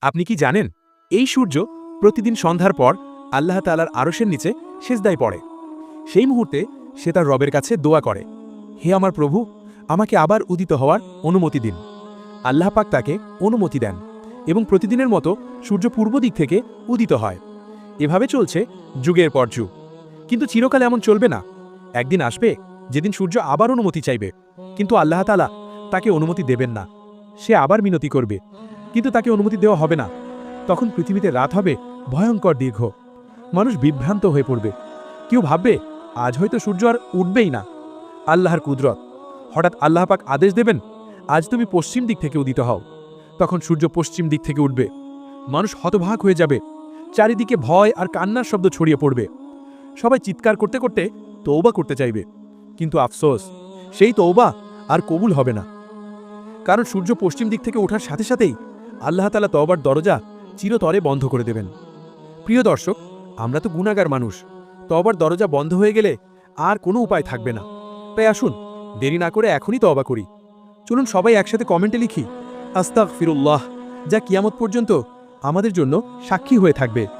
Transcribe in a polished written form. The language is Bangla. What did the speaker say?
আপনি কি জানেন এই সূর্য প্রতিদিন সন্ধ্যার পর আল্লাহ তাআলার আরশের নিচে সিজদায় পড়ে। সেই মুহূর্তে সে তার রবের কাছে দোয়া করে, হে আমার প্রভু, আমাকে আবার উদিত হওয়ার অনুমতি দিন। আল্লাহ পাক তাকে অনুমতি দেন এবং প্রতিদিনের মতো সূর্য পূর্ব দিক থেকে উদিত হয়। এভাবে চলছে যুগের পর যুগ। কিন্তু চিরকাল এমন চলবে না। একদিন আসবে যেদিন সূর্য আবার অনুমতি চাইবে, কিন্তু আল্লাহ তাআলা তাকে অনুমতি দেবেন না। সে আবার মিনতি করবে, কিন্তু তাকে অনুমতি দেওয়া হবে না। তখন পৃথিবীতে রাত হবে ভয়ঙ্কর দীর্ঘ। মানুষ বিভ্রান্ত হয়ে পড়বে। কেউ ভাববে আজ হয়তো সূর্য আর উঠবেই না। আল্লাহর কুদরত, হঠাৎ আল্লাহ পাক আদেশ দেবেন, আজ তুমি পশ্চিম দিক থেকে উদিত হও। তখন সূর্য পশ্চিম দিক থেকে উঠবে। মানুষ হতবাক হয়ে যাবে। চারিদিকে ভয় আর কান্নার শব্দ ছড়িয়ে পড়বে। সবাই চিৎকার করতে করতে তওবা করতে চাইবে, কিন্তু আফসোস, সেই তওবা আর কবুল হবে না। কারণ সূর্য পশ্চিম দিক থেকে ওঠার সাথে সাথেই আল্লাহ তাআলা তওবার দরজা চিরতরে বন্ধ করে দেবেন। প্রিয় দর্শক, আমরা তো গুনাহগার মানুষ। তওবার দরজা বন্ধ হয়ে গেলে আর কোনো উপায় থাকবে না। তাই আসুন দেরি না করে এখনই তওবা করি। চলুন সবাই একসাথে কমেন্টে লিখি আস্তাগফিরুল্লাহ, যা কিয়ামত পর্যন্ত আমাদের জন্য সাক্ষী হয়ে থাকবে।